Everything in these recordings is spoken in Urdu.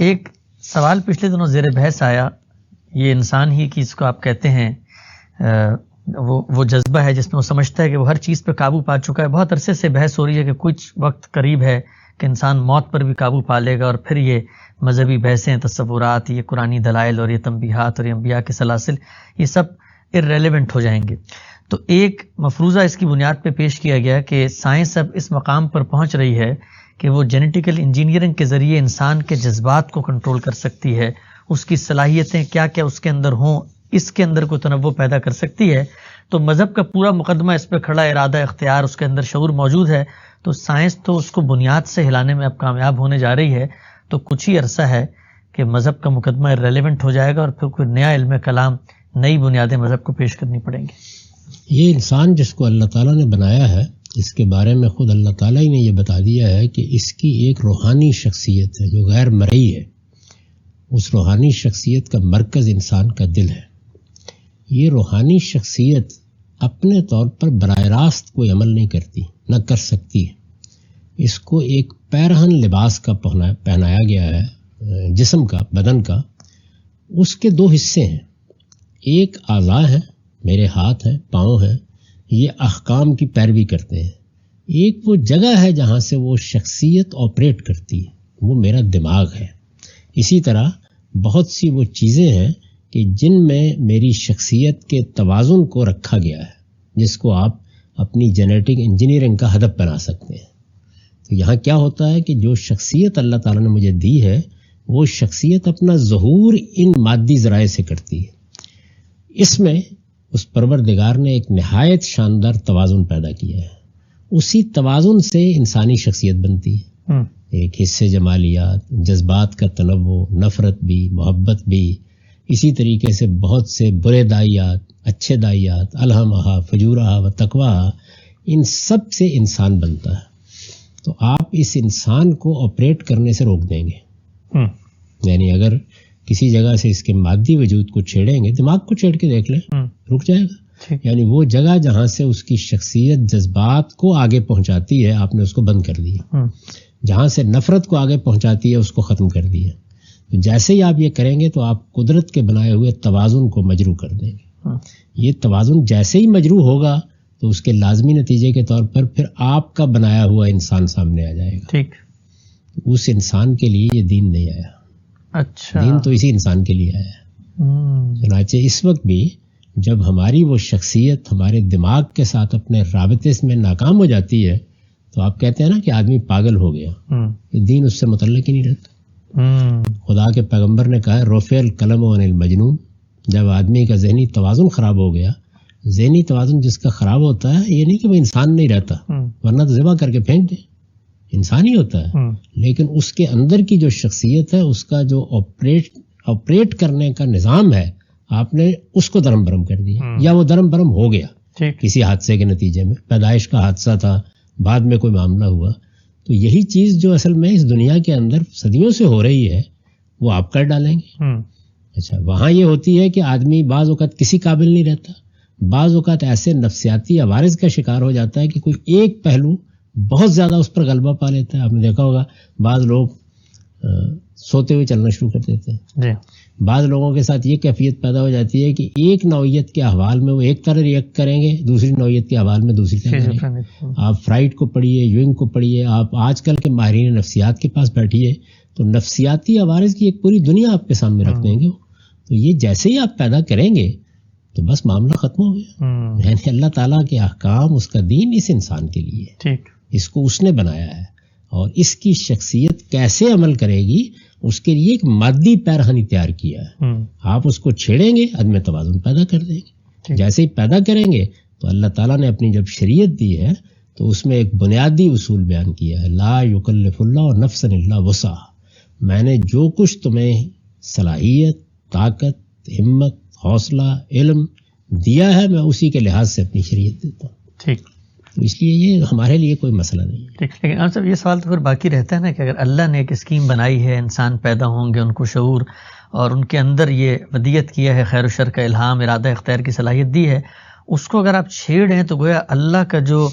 ایک سوال پچھلے دنوں زیر بحث آیا، یہ انسان ہی کی اس کو آپ کہتے ہیں وہ جذبہ ہے جس میں وہ سمجھتا ہے کہ وہ ہر چیز پہ قابو پا چکا ہے. بہت عرصے سے بحث ہو رہی ہے کہ کچھ وقت قریب ہے کہ انسان موت پر بھی قابو پا لے گا، اور پھر یہ مذہبی بحثیں، تصورات، یہ قرآنی دلائل اور یہ تنبیہات اور یہ انبیاء کے سلاسل، یہ سب ارریلیونٹ ہو جائیں گے. تو ایک مفروضہ اس کی بنیاد پہ پیش کیا گیا کہ سائنس اب اس مقام پر پہنچ رہی ہے کہ وہ جینیٹیکل انجینئرنگ کے ذریعے انسان کے جذبات کو کنٹرول کر سکتی ہے، اس کی صلاحیتیں کیا کیا اس کے اندر ہوں، اس کے اندر کوئی تنوع پیدا کر سکتی ہے. تو مذہب کا پورا مقدمہ اس پہ کھڑا، ارادہ، اختیار، اس کے اندر شعور موجود ہے. تو سائنس تو اس کو بنیاد سے ہلانے میں اب کامیاب ہونے جا رہی ہے. تو کچھ ہی عرصہ ہے کہ مذہب کا مقدمہ ریلیونٹ ہو جائے گا، اور پھر کوئی نیا علم کلام، نئی بنیادیں مذہب کو پیش کرنی پڑیں گی. یہ انسان جس کو اللہ تعالیٰ نے بنایا ہے، اس کے بارے میں خود اللہ تعالیٰ ہی نے یہ بتا دیا ہے کہ اس کی ایک روحانی شخصیت ہے جو غیر مرئی ہے. اس روحانی شخصیت کا مرکز انسان کا دل ہے. یہ روحانی شخصیت اپنے طور پر براہ راست کوئی عمل نہیں کرتی، نہ کر سکتی ہے. اس کو ایک پیرہن لباس کا پہنایا گیا ہے، جسم کا، بدن کا. اس کے دو حصے ہیں، ایک اعضاء ہیں، میرے ہاتھ ہیں، پاؤں ہیں، یہ احکام کی پیروی کرتے ہیں. ایک وہ جگہ ہے جہاں سے وہ شخصیت آپریٹ کرتی ہے، وہ میرا دماغ ہے. اسی طرح بہت سی وہ چیزیں ہیں کہ جن میں میری شخصیت کے توازن کو رکھا گیا ہے، جس کو آپ اپنی جینیٹک انجینئرنگ کا ہدف بنا سکتے ہیں. تو یہاں کیا ہوتا ہے کہ جو شخصیت اللہ تعالیٰ نے مجھے دی ہے، وہ شخصیت اپنا ظہور ان مادی ذرائع سے کرتی ہے. اس میں اس پروردگار نے ایک نہایت شاندار توازن پیدا کیا ہے. اسی توازن سے انسانی شخصیت بنتی ہے. ایک حصے جمالیات، جذبات کا تنوع، نفرت بھی، محبت بھی، اسی طریقے سے بہت سے برے دائیات، اچھے دائیات، الہمہا، فجورہا و تقواہا، ان سب سے انسان بنتا ہے. تو آپ اس انسان کو آپریٹ کرنے سے روک دیں گے. یعنی اگر کسی جگہ سے اس کے مادی وجود کو چھیڑیں گے، دماغ کو چھیڑ کے دیکھ لیں، رک جائے گا. یعنی وہ جگہ جہاں سے اس کی شخصیت جذبات کو آگے پہنچاتی ہے، آپ نے اس کو بند کر دیا. جہاں سے نفرت کو آگے پہنچاتی ہے، اس کو ختم کر دیا. تو جیسے ہی آپ یہ کریں گے تو آپ قدرت کے بنائے ہوئے توازن کو مجروح کر دیں گے. یہ توازن جیسے ہی مجروح ہوگا تو اس کے لازمی نتیجے کے طور پر پھر آپ کا بنایا ہوا انسان سامنے آ جائے گا. ٹھیک. اس انسان کے لیے یہ دین نہیں آیا. اچھا. دین تو اسی انسان کے لیے آیا ہے. چنانچہ اس وقت بھی جب ہماری وہ شخصیت ہمارے دماغ کے ساتھ اپنے رابطے میں ناکام ہو جاتی ہے تو آپ کہتے ہیں نا کہ آدمی پاگل ہو گیا. دین اس سے متعلق ہی نہیں رہتا. خدا کے پیغمبر نے کہا ہے رفع القلم عن المجنون. جب آدمی کا ذہنی توازن خراب ہو گیا، ذہنی توازن جس کا خراب ہوتا ہے، یہ نہیں کہ وہ انسان نہیں رہتا، ورنہ تو ذبح کر کے پھینک دے، انسان ہی ہوتا ہے. لیکن اس کے اندر کی جو شخصیت ہے، اس کا جو آپریٹ کرنے کا نظام ہے، آپ نے اس کو درم برم کر دیا، یا وہ درم برم ہو گیا کسی حادثے کے نتیجے میں. پیدائش کا حادثہ تھا، بعد میں کوئی معاملہ ہوا. تو یہی چیز جو اصل میں اس دنیا کے اندر صدیوں سے ہو رہی ہے، وہ آپ کر ڈالیں گے. اچھا، وہاں یہ ہوتی ہے کہ آدمی بعض اوقات کسی قابل نہیں رہتا، بعض اوقات ایسے نفسیاتی عوارض کا شکار ہو جاتا ہے کہ کوئی ایک پہلو بہت زیادہ اس پر غلبہ پا لیتا ہے. آپ نے دیکھا ہوگا بعض لوگ سوتے ہوئے چلنا شروع کر دیتے ہیں. بعض لوگوں کے ساتھ یہ کیفیت پیدا ہو جاتی ہے کہ ایک نوعیت کے احوال میں وہ ایک طرح ریئیکٹ کریں گے، دوسری نوعیت کے احوال میں دوسری طرح کریں گے. آپ فرائڈ کو پڑھیے، یونگ کو پڑھیے، آپ آج کل کے ماہرین نفسیات کے پاس بیٹھیے تو نفسیاتی عوارض کی ایک پوری دنیا آپ کے سامنے رکھ دیں گے. تو یہ جیسے ہی آپ پیدا کریں گے تو بس معاملہ ختم ہو گیا. یعنی اللہ تعالیٰ کے احکام، اس کا دین اس انسان کے لیے، اس کو اس نے بنایا ہے، اور اس کی شخصیت کیسے عمل کرے گی اس کے لیے ایک مادی پیرہن تیار کیا ہے. آپ اس کو چھیڑیں گے، عدم توازن پیدا کر دیں گے. جیسے ہی پیدا کریں گے تو اللہ تعالیٰ نے اپنی جب شریعت دی ہے تو اس میں ایک بنیادی اصول بیان کیا ہے، لا یکلف اللہ نفسا الا وسعہا. میں نے جو کچھ تمہیں صلاحیت، طاقت، ہمت، حوصلہ، علم دیا ہے، میں اسی کے لحاظ سے اپنی شریعت دیتا ہوں. ٹھیک. تو اس لیے یہ ہمارے لیے کوئی مسئلہ نہیں ہے. ٹھیک. لیکن آپ صاحب یہ سوال تو پھر باقی رہتا ہے نا کہ اگر اللہ نے ایک اسکیم بنائی ہے، انسان پیدا ہوں گے، ان کو شعور اور ان کے اندر یہ ودیت کیا ہے، خیر و شر کا الہام، ارادہ اختیار کی صلاحیت دی ہے، اس کو اگر آپ چھیڑ ہیں تو گویا اللہ کا جو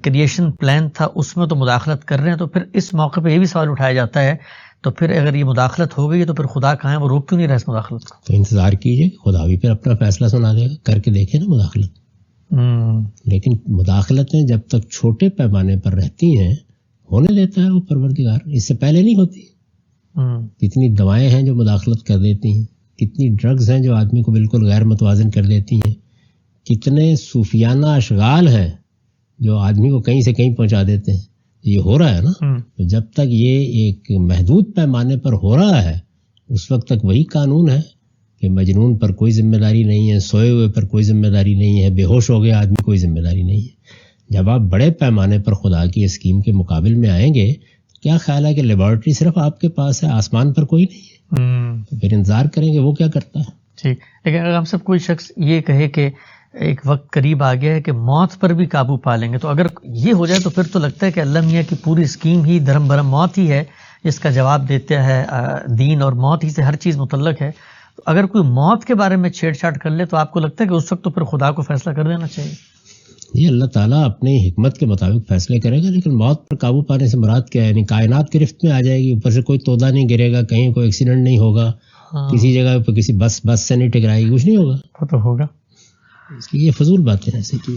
کریشن پلان تھا اس میں تو مداخلت کر رہے ہیں. تو پھر اس موقع پہ یہ بھی سوال اٹھایا جاتا ہے تو پھر اگر یہ مداخلت ہو گئی تو پھر خدا کہاں ہے، وہ روک کیوں نہیں رہا اس مداخلت کو؟ تو انتظار کیجئے، خدا بھی پھر اپنا فیصلہ سنا دے گا، کر کے دیکھیں نا مداخلت۔ لیکن مداخلتیں جب تک چھوٹے پیمانے پر رہتی ہیں ہونے دیتا ہے وہ پروردگار، اس سے پہلے نہیں ہوتی۔ کتنی دوائیں ہیں جو مداخلت کر دیتی ہیں، کتنی ڈرگز ہیں جو آدمی کو بالکل غیر متوازن کر دیتی ہیں، کتنے صوفیانہ اشغال ہیں جو آدمی کو کہیں سے کہیں پہنچا دیتے ہیں۔ یہ ہو رہا ہے نا، تو جب تک یہ ایک محدود پیمانے پر ہو رہا ہے اس وقت تک وہی قانون ہے کہ مجنون پر کوئی ذمہ داری نہیں ہے، سوئے ہوئے پر کوئی ذمہ داری نہیں ہے، بے ہوش ہو گیا آدمی کوئی ذمہ داری نہیں ہے۔ جب آپ بڑے پیمانے پر خدا کی اسکیم کے مقابل میں آئیں گے، کیا خیال ہے کہ لیبارٹری صرف آپ کے پاس ہے، آسمان پر کوئی نہیں ہے؟ تو پھر انتظار کریں گے وہ کیا کرتا ہے۔ ٹھیک، لیکن اگر ہم سب کوئی شخص یہ کہے کہ ایک وقت قریب آ گیا ہے کہ موت پر بھی قابو پا لیں گے، تو اگر یہ ہو جائے تو پھر تو لگتا ہے کہ اللہ میاں کی پوری اسکیم ہی دھرم برم موت ہی ہے، جس کا جواب دیتا ہے دین، اور موت ہی سے ہر چیز متعلق ہے۔ تو اگر کوئی موت کے بارے میں چھیڑ چھاڑ کر لے تو آپ کو لگتا ہے کہ اس وقت تو پھر خدا کو فیصلہ کر دینا چاہیے؟ یہ اللہ تعالیٰ اپنی حکمت کے مطابق فیصلے کرے گا، لیکن موت پر قابو پانے سے مراد کیا ہے؟ یعنی کائنات گرفت میں آ جائے گی، اوپر سے کوئی تودا نہیں گرے گا، کہیں کوئی ایکسیڈنٹ نہیں ہوگا، کسی جگہ پہ کسی بس سے نہیں ٹکرائے گی، کچھ نہیں ہوگا۔ وہ تو ہوگا، اس لیے یہ فضول باتیں ہیں ایسے کی۔